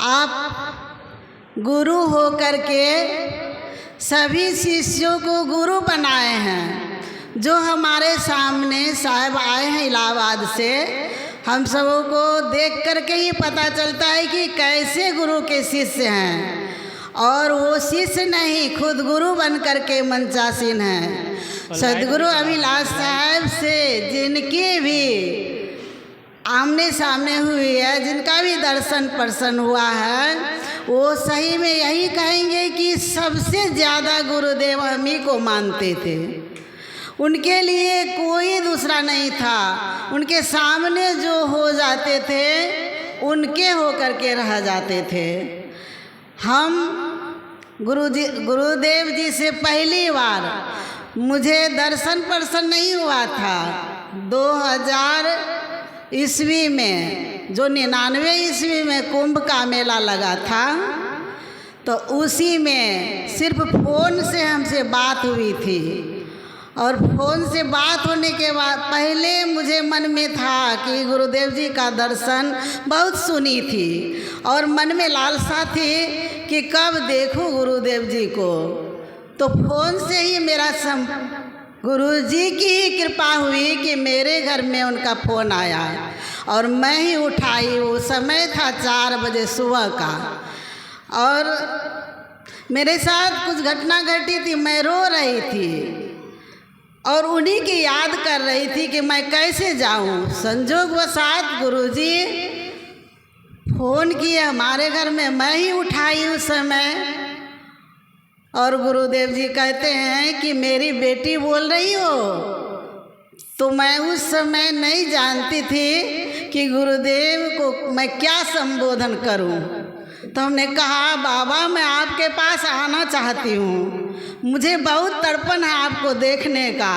आप गुरु हो करके सभी शिष्यों को गुरु बनाए हैं। जो हमारे सामने साहब आए हैं इलाहाबाद से, हम सबों को देख करके ही पता चलता है कि कैसे गुरु के शिष्य हैं। और वो शिष्य नहीं, खुद गुरु बन करके मंचासीन हैं। सदगुरु अभिलाष साहब से जिनकी भी आमने सामने हुई है, जिनका भी दर्शन प्रसन्न हुआ है, वो सही में यही कहेंगे कि सबसे ज़्यादा गुरुदेव हम ही को मानते थे। उनके लिए कोई दूसरा नहीं था। उनके सामने जो हो जाते थे उनके हो करके रह जाते थे। हम गुरुदेव जी से पहली बार मुझे दर्शन प्रसन्न नहीं हुआ था 2000 ईस्वी में, जो 99 ईस्वी में कुंभ का मेला लगा था, तो उसी में सिर्फ फ़ोन से हमसे बात हुई थी। और फ़ोन से बात होने के बाद पहले मुझे मन में था कि गुरुदेव जी का दर्शन बहुत सुनी थी और मन में लालसा थी कि कब देखूं गुरुदेव जी को। तो फ़ोन से ही मेरा गुरु जी की ही कृपा हुई कि मेरे घर में उनका फ़ोन आया और मैं ही उठाई। वो समय था 4 बजे सुबह का और मेरे साथ कुछ घटना घटी थी। मैं रो रही थी और उन्हीं की याद कर रही थी कि मैं कैसे जाऊं। संजोगवशात गुरुजी फ़ोन किए हमारे घर में, मैं ही उठाई उस समय। और गुरुदेव जी कहते हैं कि मेरी बेटी बोल रही हो। तो मैं उस समय नहीं जानती थी कि गुरुदेव को मैं क्या संबोधन करूं। तो हमने कहा, बाबा मैं आपके पास आना चाहती हूँ, मुझे बहुत तड़पन है आपको देखने का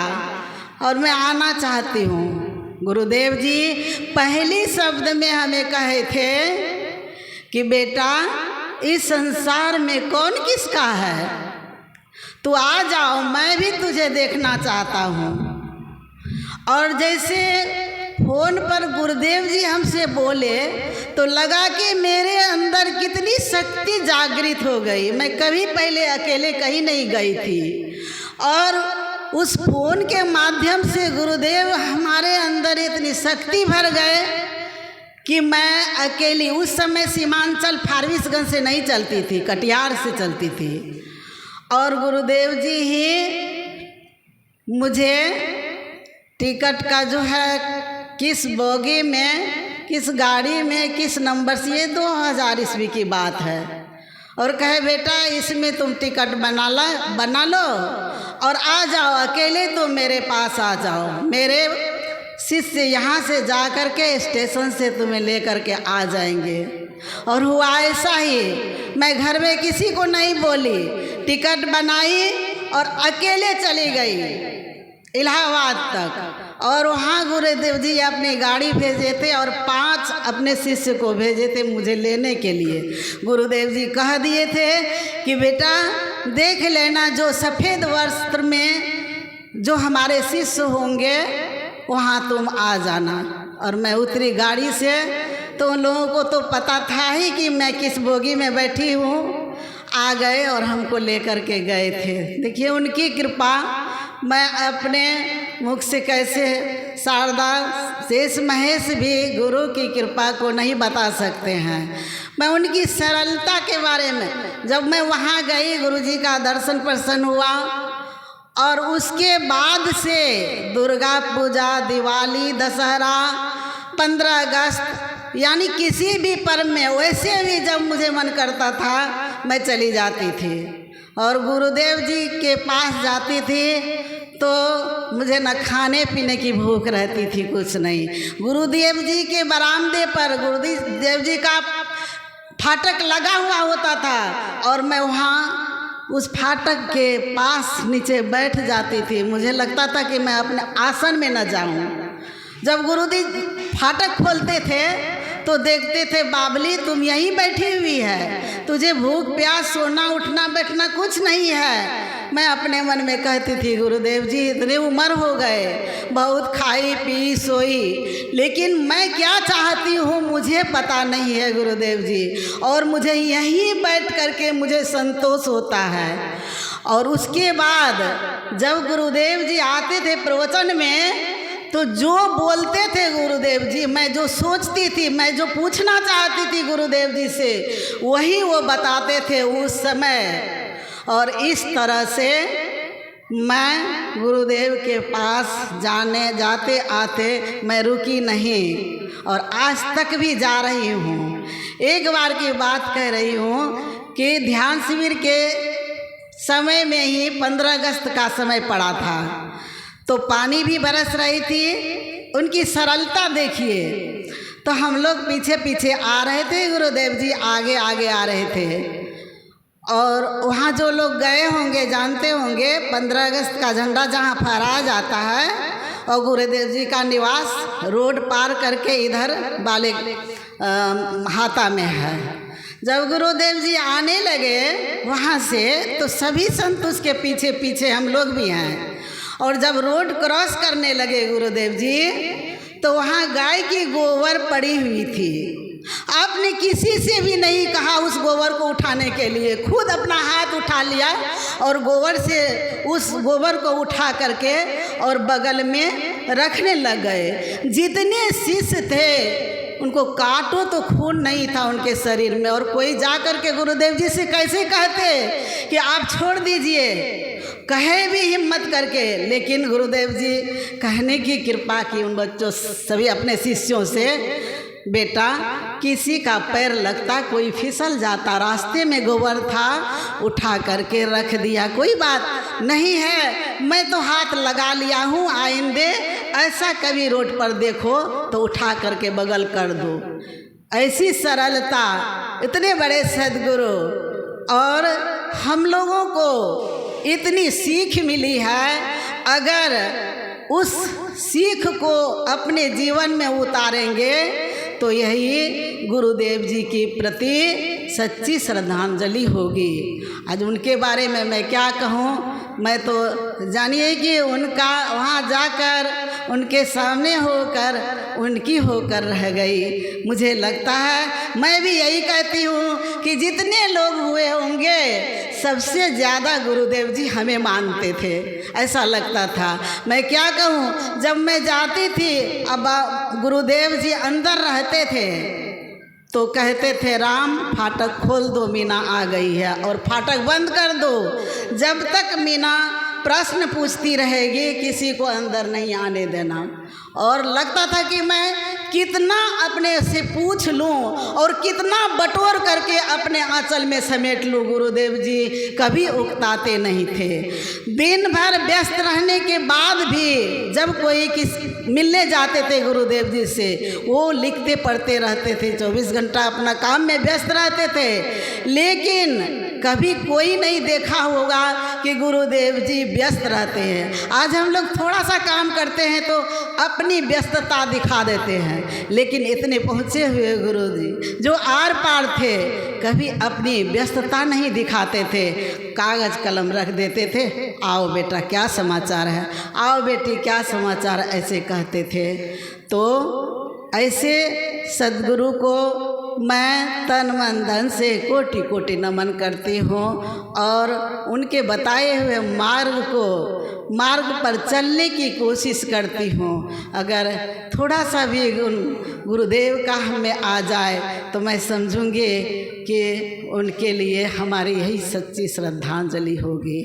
और मैं आना चाहती हूँ। गुरुदेव जी पहली शब्द में हमें कहे थे कि बेटा इस संसार में कौन किसका है, तू आ जाओ, मैं भी तुझे देखना चाहता हूँ। और जैसे फ़ोन पर गुरुदेव जी हमसे बोले तो लगा कि मेरे अंदर कितनी शक्ति जागृत हो गई। मैं कभी पहले अकेले कहीं नहीं गई थी और उस फ़ोन के माध्यम से गुरुदेव हमारे अंदर इतनी शक्ति भर गए कि मैं अकेली, उस समय सीमांचल फारबिसगंज से नहीं चलती थी, कटिहार से चलती थी। और गुरुदेव जी ही मुझे टिकट का जो है किस बोगी में, किस गाड़ी में, किस नंबर से, ये 2000 ईस्वी की बात है, और कहे बेटा इसमें तुम टिकट बना लो और आ जाओ, अकेले तुम मेरे पास आ जाओ, मेरे शिष्य यहाँ से जा कर के स्टेशन से तुम्हें ले कर के आ जाएंगे। और हुआ ऐसा ही। मैं घर में किसी को नहीं बोली, टिकट बनाई और अकेले चली गई इलाहाबाद तक। और वहाँ गुरुदेव जी अपनी गाड़ी भेजे थे और 5 अपने शिष्य को भेजे थे मुझे लेने के लिए। गुरुदेव जी कह दिए थे कि बेटा देख लेना, जो सफ़ेद वस्त्र में जो हमारे शिष्य होंगे वहाँ तुम आ जाना। और मैं उतरी गाड़ी से, तो उन लोगों को तो पता था ही कि मैं किस बोगी में बैठी हूँ। आ गए और हमको लेकर के गए थे। देखिए उनकी कृपा, मैं अपने मुख से कैसे शारदा शेष महेश भी गुरु की कृपा को नहीं बता सकते हैं। मैं उनकी सरलता के बारे में, जब मैं वहाँ गई गुरुजी का दर्शन प्रसन्न हुआ। और उसके बाद से दुर्गा पूजा, दिवाली, दशहरा, 15 अगस्त, यानी किसी भी पर्व में वैसे भी जब मुझे मन करता था मैं चली जाती थी और गुरुदेव जी के पास जाती थी। तो मुझे न खाने पीने की भूख रहती थी, कुछ नहीं। गुरुदेव जी के बरामदे पर गुरुदेव जी का फाटक लगा हुआ होता था और मैं वहाँ उस फाटक के पास नीचे बैठ जाती थी। मुझे लगता था कि मैं अपने आसन में न जाऊँ। जब गुरुदेव फाटक खोलते थे तो देखते थे, बाबली तुम यहीं बैठी हुई है, तुझे भूख प्यास, सोना उठना बैठना कुछ नहीं है, मैं अपने मन में कहती थी गुरुदेव जी इतने उम्र हो गए, बहुत खाई पी सोई, लेकिन मैं क्या चाहती हूँ मुझे पता नहीं है गुरुदेव जी, और मुझे यहीं बैठ करके मुझे संतोष होता है। और उसके बाद जब गुरुदेव जी आते थे प्रवचन में तो जो बोलते थे गुरुदेव जी, मैं जो सोचती थी, मैं जो पूछना चाहती थी गुरुदेव जी से, वही वो बताते थे उस समय। और इस तरह से मैं गुरुदेव के पास जाते आते मैं रुकी नहीं और आज तक भी जा रही हूँ। एक बार की बात कह रही हूँ कि ध्यान शिविर के समय में ही 15 अगस्त का समय पड़ा था, तो पानी भी बरस रही थी, उनकी सरलता देखिए। तो हम लोग पीछे पीछे आ रहे थे, गुरुदेव जी आगे आगे आ रहे थे। और वहाँ जो लोग गए होंगे जानते होंगे 15 अगस्त का झंडा जहाँ फहराया जाता है और गुरुदेव जी का निवास रोड पार करके इधर बाले हाता में है। जब गुरुदेव जी आने लगे वहाँ से तो सभी संत उसके पीछे पीछे, हम लोग भी हैं। और जब रोड क्रॉस करने लगे गुरुदेव जी तो वहाँ गाय की गोबर पड़ी हुई थी। आपने किसी से भी नहीं कहा उस गोबर को उठाने के लिए, खुद अपना हाथ उठा लिया और गोबर से उस गोबर को उठा करके और बगल में रखने लग गए। जितने शिष्य थे उनको काटो तो खून नहीं था उनके शरीर में, और कोई जा कर के गुरुदेव जी से कैसे कहते कि आप छोड़ दीजिए, कहे भी हिम्मत करके। लेकिन गुरुदेव जी कहने की कृपा की उन बच्चों सभी अपने शिष्यों से, बेटा किसी का पैर लगता, कोई फिसल जाता, रास्ते में गोबर था उठा करके रख दिया, कोई बात नहीं है, मैं तो हाथ लगा लिया हूँ, आइंदे ऐसा कभी रोड पर देखो तो उठा करके बगल कर दो। ऐसी सरलता, इतने बड़े सद्गुरु, और हम लोगों को इतनी सीख मिली है। अगर उस सीख को अपने जीवन में उतारेंगे तो यही गुरुदेव जी के प्रति सच्ची श्रद्धांजलि होगी। आज उनके बारे में मैं क्या कहूँ, मैं तो जानिए कि उनका वहाँ जाकर उनके सामने होकर उनकी होकर रह गई। मुझे लगता है मैं भी यही कहती हूँ कि जितने लोग हुए होंगे सबसे ज़्यादा गुरुदेव जी हमें मानते थे, ऐसा लगता था। मैं क्या कहूँ, जब मैं जाती थी अब गुरुदेव जी अंदर रहते थे तो कहते थे राम फाटक खोल दो, मीना आ गई है, और फाटक बंद कर दो। जब तक मीना प्रश्न पूछती रहेगी किसी को अंदर नहीं आने देना। और लगता था कि मैं कितना अपने से पूछ लूं और कितना बटोर करके अपने आंचल में समेट लूं। गुरुदेव जी कभी उकताते नहीं थे। दिन भर व्यस्त रहने के बाद भी जब कोई मिलने जाते थे गुरुदेव जी से, वो लिखते पढ़ते रहते थे, 24 घंटा अपना काम में व्यस्त रहते थे। लेकिन कभी कोई नहीं देखा होगा कि गुरुदेव जी व्यस्त रहते हैं। आज हम लोग थोड़ा सा काम करते हैं तो अपनी व्यस्तता दिखा देते हैं, लेकिन इतने पहुँचे हुए गुरु जी जो आर पार थे कभी अपनी व्यस्तता नहीं दिखाते थे। कागज कलम रख देते थे, आओ बेटा क्या समाचार है, आओ बेटी क्या समाचार, ऐसे कहते थे। तो ऐसे सद्गुरु को मैं तन मन धन से कोटि कोटि नमन करती हूँ और उनके बताए हुए मार्ग पर चलने की कोशिश करती हूँ। अगर थोड़ा सा भी गुरुदेव का हमें आ जाए तो मैं समझूंगी कि उनके लिए हमारी यही सच्ची श्रद्धांजलि होगी।